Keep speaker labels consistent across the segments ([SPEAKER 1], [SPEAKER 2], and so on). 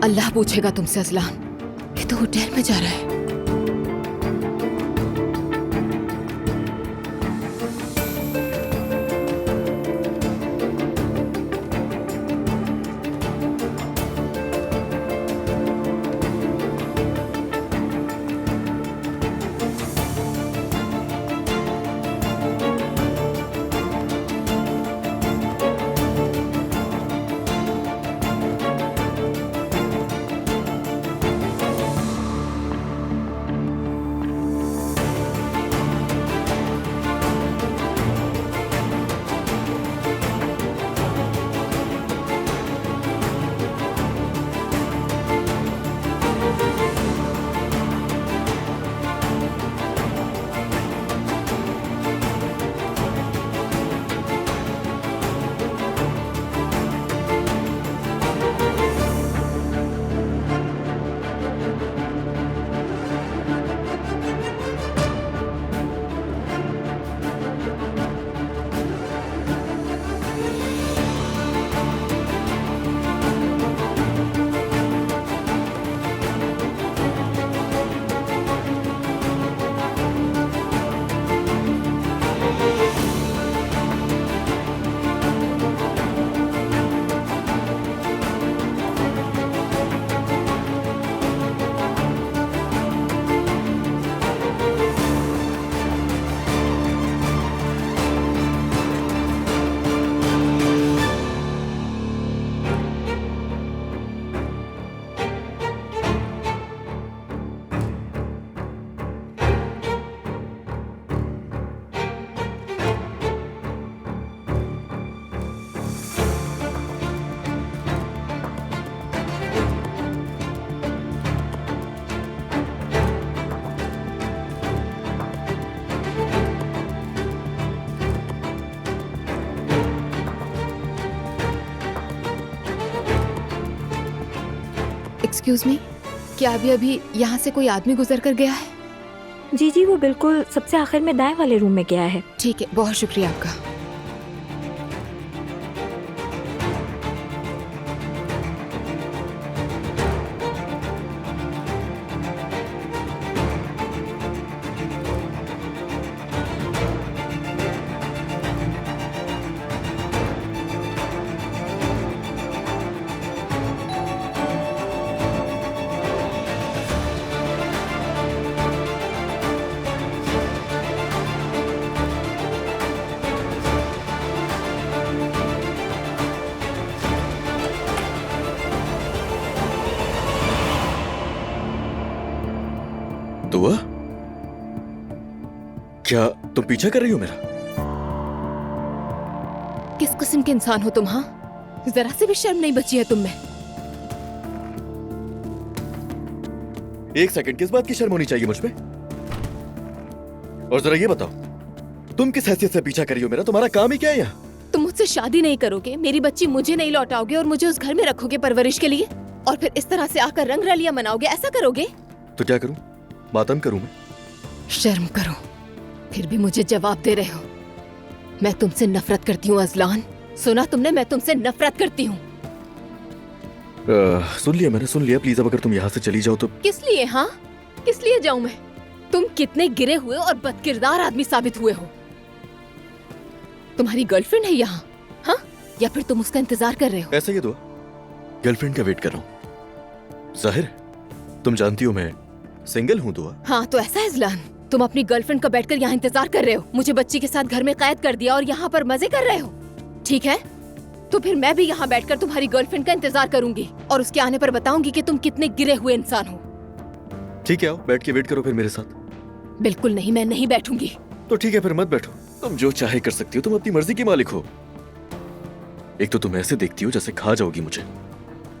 [SPEAKER 1] अल्लाह पूछेगा तुमसे अजलान कि तू होटल में जा रहा है। एक्सक्यूज मी, क्या अभी अभी यहाँ से कोई आदमी गुजर कर गया है?
[SPEAKER 2] जी जी, वो बिल्कुल सबसे आखिर में दाएं वाले रूम में गया है।
[SPEAKER 1] ठीक है, बहुत शुक्रिया आपका।
[SPEAKER 3] दुआ, क्या तुम पीछा कर रही हो मेरा?
[SPEAKER 1] किस किस्म के इंसान हो तुम? हाँ, जरा से भी शर्म नहीं बची है तुम में।
[SPEAKER 3] एक सेकंड, किस बात की शर्म होनी चाहिए मुझ पे? और जरा ये बताओ, तुम किस हैसियत से पीछा कर रही हो मेरा? तुम्हारा काम ही क्या है यहाँ?
[SPEAKER 1] तुम मुझसे शादी नहीं करोगे, मेरी बच्ची मुझे नहीं लौटाओगे और मुझे उस घर में रखोगे परवरिश के लिए, और फिर इस तरह से आकर रंग रलियां मनाओगे, ऐसा करोगे?
[SPEAKER 3] तो क्या करूं? मातम करूं मैं?
[SPEAKER 1] शर्म करो, फिर भी मुझे जवाब दे रहे हो। मैं तुमसे नफरत करती हूँ अजलान, सुना तुमने? मैं तुमसे नफरत करती हूँ।
[SPEAKER 3] सुन लिया मैंने, सुन लिया। प्लीज अब अगर तुम यहाँ से चली जाओ तो।
[SPEAKER 1] किस लिए? हाँ, किस लिए जाऊं मैं? तुम कितने गिरे हुए और बदकिरदार आदमी साबित हुए हो। तुम्हारी गर्लफ्रेंड है यहाँ, हाँ? या फिर तुम उसका इंतजार कर रहे हो?
[SPEAKER 3] ऐसा ही दुआ, गर्लफ्रेंड का वेट कर रहा हूँ। जाहिर, तुम जानती हो मैं सिंगल हूँ दुआ।
[SPEAKER 1] हाँ, तो ऐसा है अजलान, तुम अपनी गर्लफ्रेंड का बैठकर यहाँ इंतजार कर रहे हो, मुझे बच्ची के साथ घर में कैद कर दिया और यहाँ पर मजे कर रहे हो। ठीक है, तो फिर मैं भी यहाँ बैठकर तुम्हारी गर्लफ्रेंड का इंतजार करूंगी और उसके आने पर बताऊंगी कि तुम कितने गिरे हुए इंसान हो।
[SPEAKER 3] ठीक है, आओ बैठ के वेट करो फिर मेरे साथ।
[SPEAKER 1] बिल्कुल नहीं, मैं नहीं बैठूंगी।
[SPEAKER 3] तो ठीक है, फिर मत बैठो। तुम जो चाहे कर सकती हो, तुम अपनी मर्जी की मालिक हो। एक तो तुम ऐसे देखती हो जैसे खा जाओगी मुझे।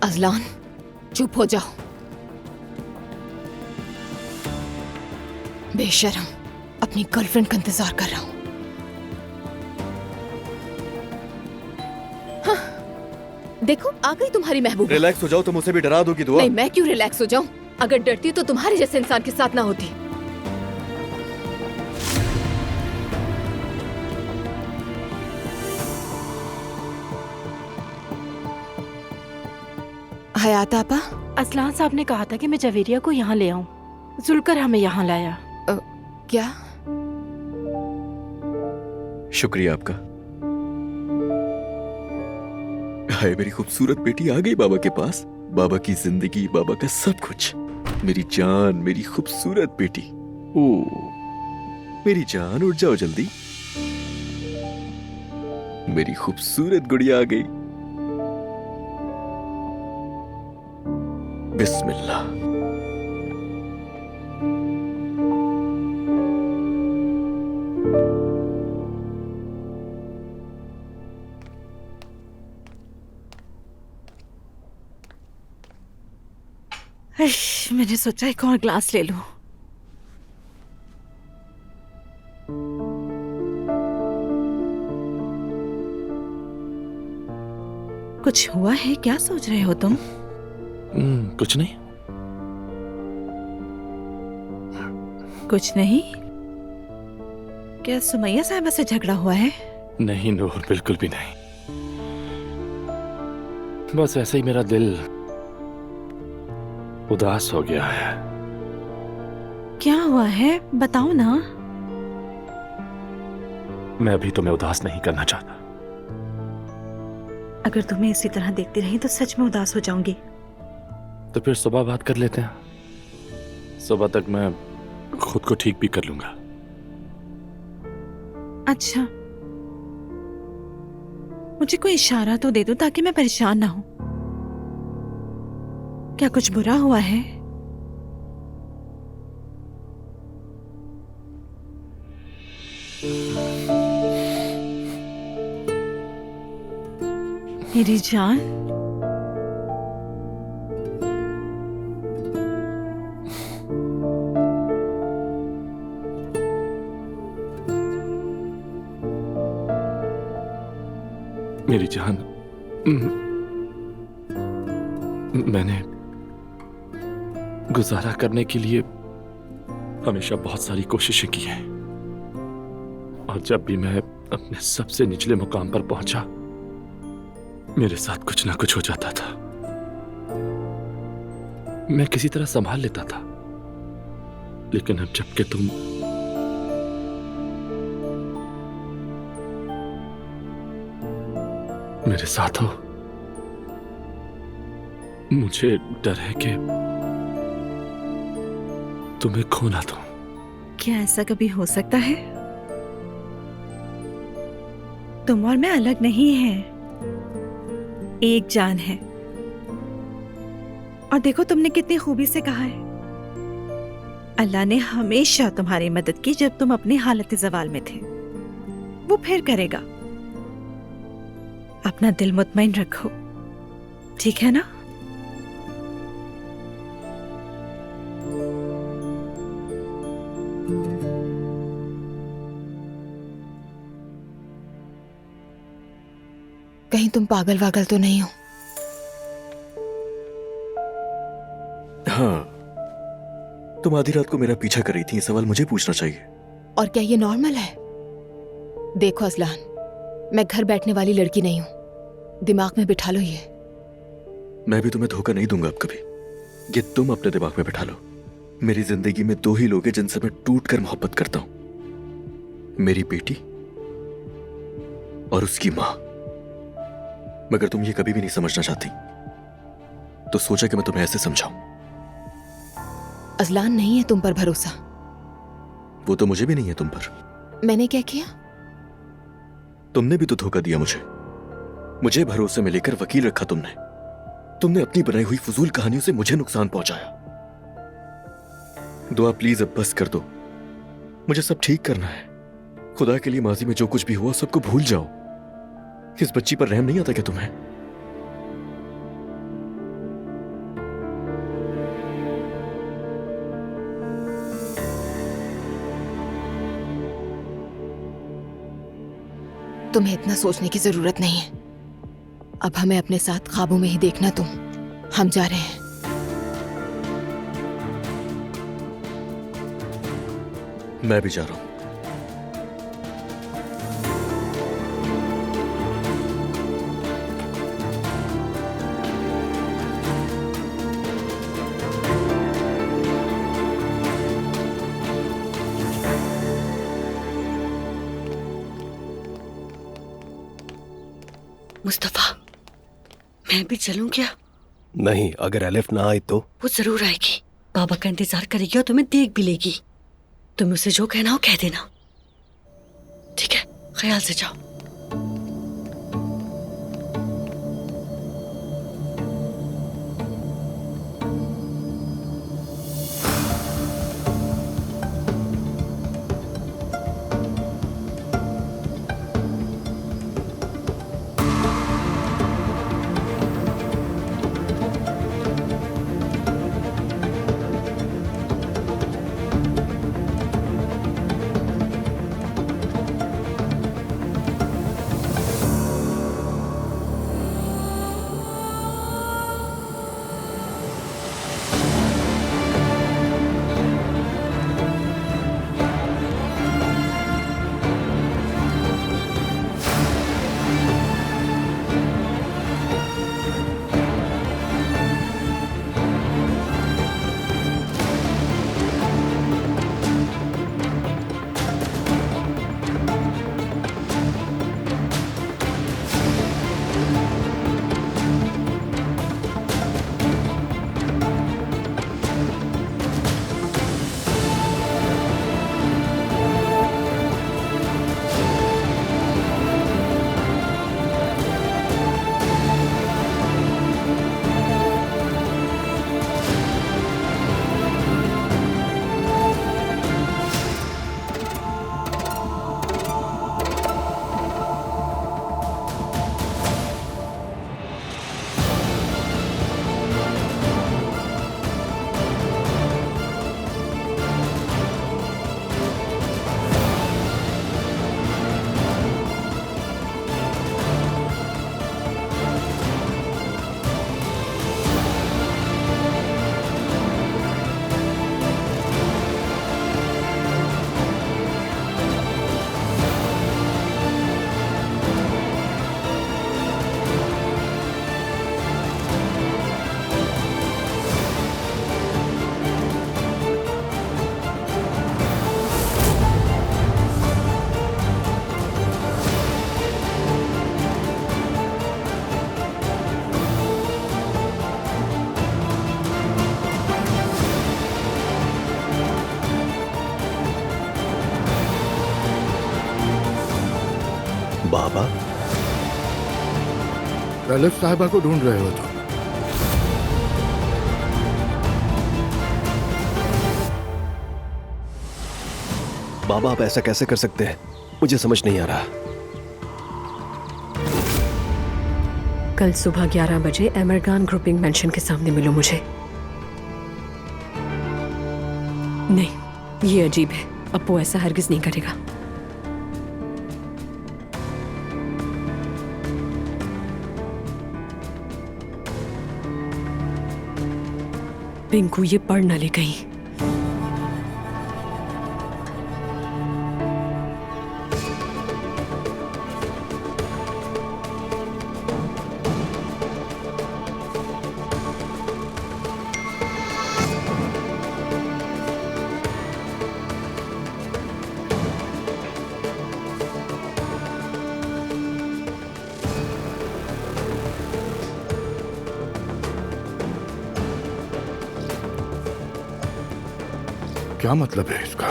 [SPEAKER 1] अजलान, चुप हो जाओ। बेशरम, अपनी गर्लफ्रेंड का इंतजार कर रहा हूँ। हाँ, देखो आ गई तुम्हारी महबूबा।
[SPEAKER 3] रिलैक्स हो जाओ, तुम उसे भी डरा दोगी दुआ।
[SPEAKER 1] नहीं, मैं क्यों रिलैक्स हो जाऊं? अगर डरती तो तुम्हारे जैसे इंसान के साथ ना होती। हयात आपा।
[SPEAKER 4] असलान साहब ने कहा था कि मैं जवेरिया को यहाँ ले आऊं। जुलकर हमें यहाँ लाया।
[SPEAKER 1] क्या?
[SPEAKER 3] शुक्रिया आपका। हाय मेरी खूबसूरत बेटी आ गई बाबा के पास। बाबा की जिंदगी, बाबा का सब कुछ। मेरी जान, मेरी खूबसूरत बेटी। ओ मेरी जान, उठ जाओ जल्दी। मेरी खूबसूरत गुड़िया आ गई। बिस्मिल्लाह।
[SPEAKER 4] मैंने सोचा एक और ग्लास ले लूं। कुछ हुआ है? क्या सोच रहे हो तुम?
[SPEAKER 5] कुछ नहीं।
[SPEAKER 4] कुछ नहीं? क्या सुमैया साहिबा से झगड़ा हुआ है?
[SPEAKER 5] नहीं नूर, बिल्कुल भी नहीं। बस ऐसे ही मेरा दिल उदास हो गया है।
[SPEAKER 4] क्या हुआ है? बताओ ना।
[SPEAKER 5] मैं भी तुम्हें उदास नहीं करना चाहता।
[SPEAKER 4] अगर तुम्हें इसी तरह देखती रही तो सच में उदास हो जाऊंगी।
[SPEAKER 5] तो फिर सुबह बात कर लेते हैं। सुबह तक मैं खुद को ठीक भी कर लूंगा।
[SPEAKER 4] अच्छा, मुझे कोई इशारा तो दे दो ताकि मैं परेशान ना हूं। क्या कुछ बुरा हुआ है? मेरी जान,
[SPEAKER 5] मेरी जान, मैंने गुजारा करने के लिए हमेशा बहुत सारी कोशिशें की हैं, और जब भी मैं अपने सबसे निचले मुकाम पर पहुंचा, मेरे साथ कुछ ना कुछ हो जाता था। मैं किसी तरह संभाल लेता था, लेकिन अब जबकि तुम मेरे साथ हो, मुझे डर है कि तुम्हें खो ना दूं।
[SPEAKER 4] क्या ऐसा कभी हो सकता है? तुम और मैं अलग नहीं हैं, एक जान है। और देखो तुमने कितनी खूबी से कहा है, अल्लाह ने हमेशा तुम्हारी मदद की जब तुम अपनी हालत ज़वाल में थे। वो फिर करेगा। अपना दिल मुतमईन रखो, ठीक है ना?
[SPEAKER 1] कहीं तुम पागल वागल तो नहीं हो?
[SPEAKER 3] हाँ, तुम आधी रात को मेरा पीछा कर रही थी, ये सवाल मुझे पूछना चाहिए।
[SPEAKER 1] और क्या ये नॉर्मल है? देखो असलान, मैं घर बैठने वाली लड़की नहीं हूं, दिमाग में बिठा लो ये।
[SPEAKER 3] मैं भी तुम्हें धोखा नहीं दूंगा अब कभी। ये तुम अपने दिमाग में बिठा लो। मेरी जिंदगी में दो ही लोग हैं जिनसे मैं टूट कर मोहब्बत करता हूं, मेरी बेटी और उसकी मां। मगर तुम ये कभी भी नहीं समझना चाहती, तो सोचा कि मैं तुम्हें ऐसे समझाऊं।
[SPEAKER 1] अजलान, नहीं है तुम पर भरोसा।
[SPEAKER 3] वो तो मुझे भी नहीं है तुम पर।
[SPEAKER 1] मैंने क्या किया?
[SPEAKER 3] तुमने भी तो धोखा दिया मुझे भरोसे में लेकर वकील रखा तुमने अपनी बनाई हुई फजूल कहानियों से मुझे नुकसान पहुंचाया। दुआ प्लीज अब बस कर दो, मुझे सब ठीक करना है। खुदा के लिए माजी में जो कुछ भी हुआ सबको भूल जाओ। इस बच्ची पर रहम नहीं आता क्या तुम्हें?
[SPEAKER 1] तुम्हें इतना सोचने की जरूरत नहीं है। अब हमें अपने साथ ख्वाबों में ही देखना तुम। हम जा रहे हैं।
[SPEAKER 3] मैं भी जा रहा हूं।
[SPEAKER 6] मुस्तफा, मैं भी चलूं क्या?
[SPEAKER 7] नहीं, अगर एलिफ ना आई तो?
[SPEAKER 6] वो जरूर आएगी, बाबा का इंतजार करेगी और तुम्हें देख भी लेगी। तुम उसे जो कहना हो कह देना, ठीक है? ख्याल से जाओ।
[SPEAKER 7] बाबा,
[SPEAKER 8] एलिफ साहिबा को ढूंढ रहे हो तुम?
[SPEAKER 7] बाबा आप ऐसा कैसे कर सकते हैं? मुझे समझ नहीं आ रहा।
[SPEAKER 6] कल सुबह 11 बजे एमरगान ग्रुपिंग मेंशन के सामने मिलो मुझे। नहीं, ये अजीब है। अब वो ऐसा हरगिज नहीं करेगा। पिंकू ये पढ़ ना ले कहीं।
[SPEAKER 8] क्या मतलब है इसका?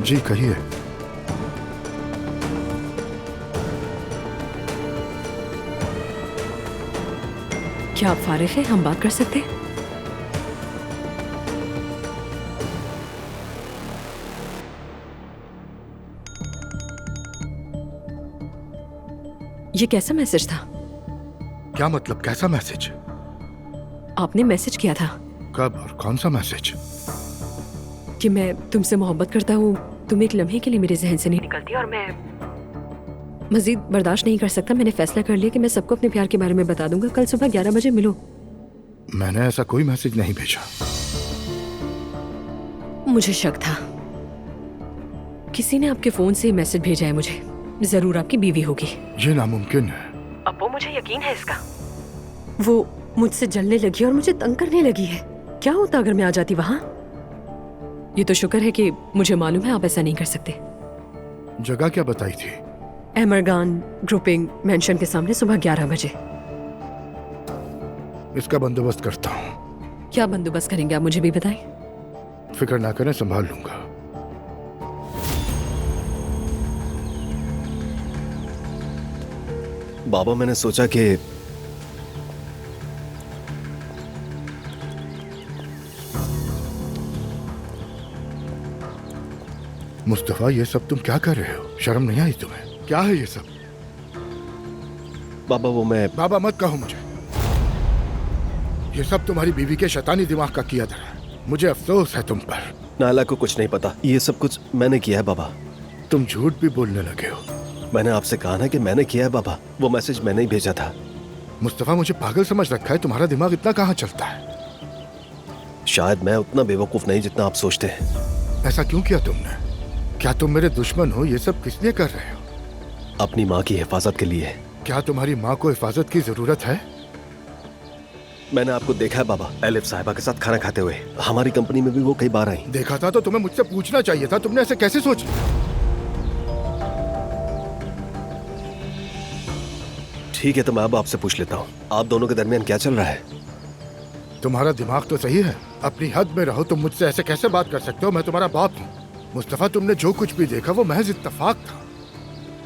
[SPEAKER 8] जी कहिए।
[SPEAKER 6] क्या आप फारिग हैं? हम बात कर सकते हैं? ये कैसा मैसेज था?
[SPEAKER 8] क्या मतलब कैसा मैसेज?
[SPEAKER 6] आपने मैसेज किया था।
[SPEAKER 8] कब और कौन सा मैसेज?
[SPEAKER 6] कि मैं तुमसे मोहब्बत करता हूँ। तुम एक लम्हे के लिए मेरे जहन से नहीं निकलती और मैं मजीद बर्दाश्त नहीं कर सकता। मैंने फैसला कर लिया कि मैं सबको अपने प्यार के बारे में बता दूंगा। कल सुबह 11 बजे मिलो।
[SPEAKER 8] मैंने ऐसा कोई मैसेज नहीं भेजा।
[SPEAKER 6] मुझे शक था, किसी ने आपके फोन से मैसेज भेजा है मुझे। जरूर आपकी बीवी होगी।
[SPEAKER 8] ये नामुमकिन है।
[SPEAKER 6] अब वो मुझे यकीन है इसका। वो मुझसे जलने लगी और मुझे तंग करने लगी है। क्या होता अगर मैं आ जाती वहां? ये तो शुक्र है कि मुझे मालूम है आप ऐसा नहीं कर सकते।
[SPEAKER 8] जगह क्या बताई थी?
[SPEAKER 6] एमरगान ग्रुपिंग मेंशन के सामने सुबह 11 बजे।
[SPEAKER 8] इसका बंदोबस्त करता हूँ।
[SPEAKER 6] क्या बंदोबस्त करेंगे आप, मुझे भी बताएं।
[SPEAKER 8] फिक्र ना करें, संभाल लूंगा।
[SPEAKER 7] बाबा, मैंने सोचा कि
[SPEAKER 8] मुस्तफा, ये सब तुम क्या कर रहे हो? शर्म नहीं आई तुम्हें? क्या है ये सब?
[SPEAKER 7] बाबा वो मैं
[SPEAKER 8] बाबा मत कहो मुझे। ये सब तुम्हारी बीवी के शैतानी दिमाग का किया धरा है। मुझे अफसोस है तुम पर।
[SPEAKER 7] नाला को कुछ नहीं पता। ये सब कुछ मैंने किया है बाबा।
[SPEAKER 8] तुम झूठ भी बोलने लगे हो।
[SPEAKER 7] मैंने आपसे कहा ना कि मैंने किया है बाबा। वो मैसेज मैंने ही भेजा था।
[SPEAKER 8] मुस्तफा, मुझे पागल समझ रखा है। तुम्हारा दिमाग इतना कहाँ चलता है?
[SPEAKER 7] शायद मैं उतना बेवकूफ नहीं जितना आप सोचते हैं।
[SPEAKER 8] ऐसा क्यों किया तुमने? क्या तुम मेरे दुश्मन हो? ये सब किस लिए कर रहे हो?
[SPEAKER 7] अपनी माँ की हिफाजत के लिए।
[SPEAKER 8] क्या तुम्हारी माँ को हिफाजत की जरूरत है?
[SPEAKER 7] मैंने आपको देखा है बाबा, एलिफ साहिबा के साथ खाना खाते हुए। हमारी कंपनी में भी वो कई बार आई।
[SPEAKER 8] देखा था तो तुम्हें मुझसे पूछना चाहिए था। तुमने ऐसे कैसे सोच लिया?
[SPEAKER 7] ठीक है, तो मैं अब आपसे पूछ लेता हूँ, आप दोनों के दरमियान क्या चल रहा है?
[SPEAKER 8] तुम्हारा दिमाग तो सही है। अपनी हद में रहो। तुम मुझसे ऐसे कैसे बात कर सकते हो? मैं तुम्हारा बाप हूँ। मुस्तफा, तुमने जो कुछ भी देखा वो महज इत्तेफाक था।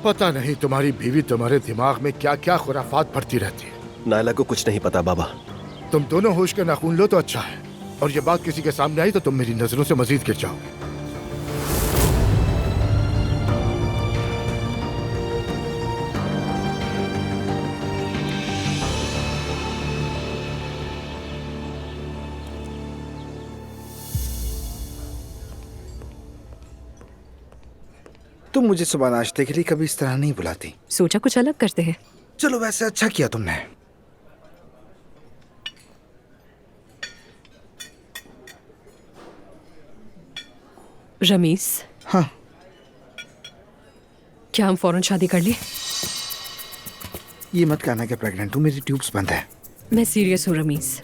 [SPEAKER 8] पता नहीं तुम्हारी बीवी तुम्हारे दिमाग में क्या क्या खुराफात भरती रहती है।
[SPEAKER 7] नायला को कुछ नहीं पता बाबा।
[SPEAKER 8] तुम दोनों होश के नाखून लो तो अच्छा है। और ये बात किसी के सामने आई तो तुम मेरी नजरों से मजीद गिर जाओगे।
[SPEAKER 9] तुम मुझे सुबह नाश्ते के लिए कभी इस तरह नहीं बुलाती।
[SPEAKER 6] सोचा कुछ अलग करते हैं।
[SPEAKER 9] चलो, वैसे अच्छा किया तुमने।
[SPEAKER 6] रमीज,
[SPEAKER 9] हाँ,
[SPEAKER 6] क्या हम फौरन शादी कर लें?
[SPEAKER 9] ये मत कहना कि प्रेग्नेंट हूँ। मेरी ट्यूब्स बंद है।
[SPEAKER 6] मैं सीरियस हूँ रमीज।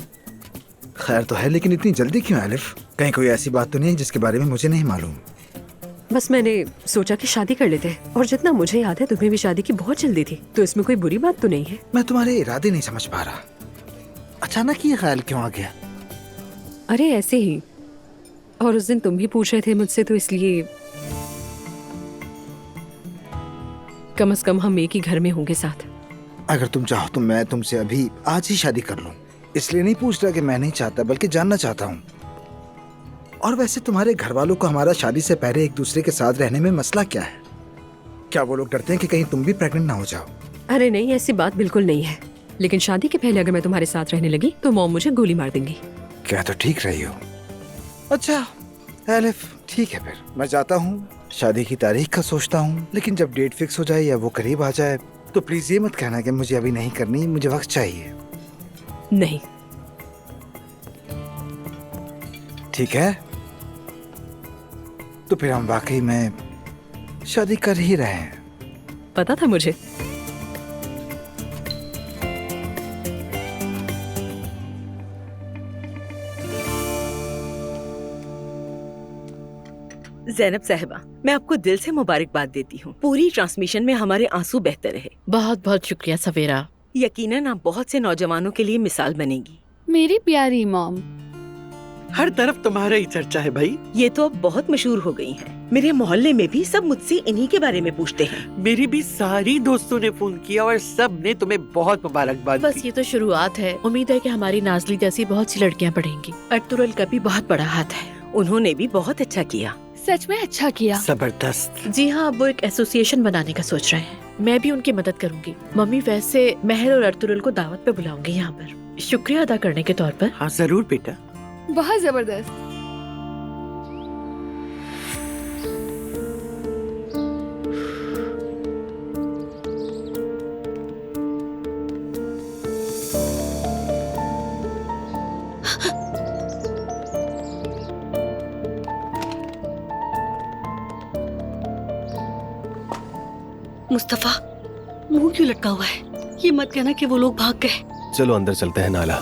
[SPEAKER 9] खैर तो है, लेकिन इतनी जल्दी क्यों एलिफ? कहीं कोई ऐसी बात तो नहीं है जिसके बारे में मुझे नहीं मालूम?
[SPEAKER 6] बस मैंने सोचा कि शादी कर लेते हैं। और जितना मुझे याद है तुम्हें भी शादी की बहुत जल्दी थी, तो इसमें कोई बुरी बात तो नहीं है।
[SPEAKER 9] मैं तुम्हारे इरादे नहीं समझ पा रहा। अचानक ये ख्याल क्यों आ गया?
[SPEAKER 6] अरे ऐसे ही। और उस दिन तुम भी पूछ रहे थे मुझसे, तो इसलिए कम से कम हम एक ही घर में होंगे साथ।
[SPEAKER 9] अगर तुम चाहो तो मैं तुमसे अभी आज ही शादी कर लूं। इसलिए नहीं पूछ रहा कि मैं नहीं चाहता, बल्कि जानना चाहता हूँ। और वैसे तुम्हारे घर वालों को हमारा शादी से पहले एक दूसरे के साथ रहने में मसला क्या है? क्या वो लोग डरते हैं कि कहीं तुम भी प्रेग्नेंट ना हो जाओ?
[SPEAKER 6] अरे नहीं, ऐसी बात बिल्कुल नहीं है। लेकिन शादी के पहले अगर मैं तुम्हारे साथ रहने लगी तो मॉम मुझे गोली मार देंगी।
[SPEAKER 9] क्या तो ठीक रही हो? अच्छा एलिफ, ठीक है, फिर मैं जाता हूँ। शादी की तारीख का सोचता हूँ, लेकिन जब डेट फिक्स हो जाए या वो करीब आ जाए तो प्लीज ये मत कहना कि मुझे अभी नहीं करनी, मुझे वक्त चाहिए।
[SPEAKER 6] नहीं।
[SPEAKER 9] ठीक है, तो फिर हम वाकई में शादी कर ही रहे हैं।
[SPEAKER 6] पता था मुझे।
[SPEAKER 10] ज़ैनब साहिबा, मैं आपको दिल से मुबारकबाद देती हूँ। पूरी ट्रांसमिशन में हमारे आंसू बहते रहे।
[SPEAKER 11] बहुत बहुत शुक्रिया सवेरा।
[SPEAKER 10] यकीनन आप बहुत से नौजवानों के लिए मिसाल बनेगी।
[SPEAKER 11] मेरी प्यारी मॉम।
[SPEAKER 12] हर तरफ तुम्हारा ही चर्चा है भाई।
[SPEAKER 10] ये तो अब बहुत मशहूर हो गई हैं। मेरे मोहल्ले में भी सब मुझसे इन्हीं के बारे में पूछते हैं।
[SPEAKER 12] मेरी भी सारी दोस्तों ने फोन किया और सब ने तुम्हें बहुत मुबारकबाद
[SPEAKER 11] बस
[SPEAKER 12] दी।
[SPEAKER 11] ये तो शुरुआत है। उम्मीद है कि हमारी नाजली जैसी बहुत सी लड़कियां पढ़ेंगी। अर्तुगरुल का भी बहुत बड़ा हाथ है।
[SPEAKER 10] उन्होंने भी बहुत अच्छा किया।
[SPEAKER 11] सच में अच्छा किया।
[SPEAKER 12] जबरदस्त।
[SPEAKER 11] जी हाँ, अब वो एक एसोसिएशन बनाने का सोच रहे हैं। मैं भी उनकी मदद करूंगी। मम्मी वैसे महर और अर्तुगरुल को दावत पे बुलाऊंगी यहाँ पर, शुक्रिया अदा करने के तौर पर।
[SPEAKER 12] हाँ जरूर बेटा।
[SPEAKER 11] बहुत जबरदस्त।
[SPEAKER 13] मुस्तफा, मुंह क्यों लटका हुआ है? ये मत कहना कि वो लोग भाग गए।
[SPEAKER 7] चलो अंदर चलते हैं नाला।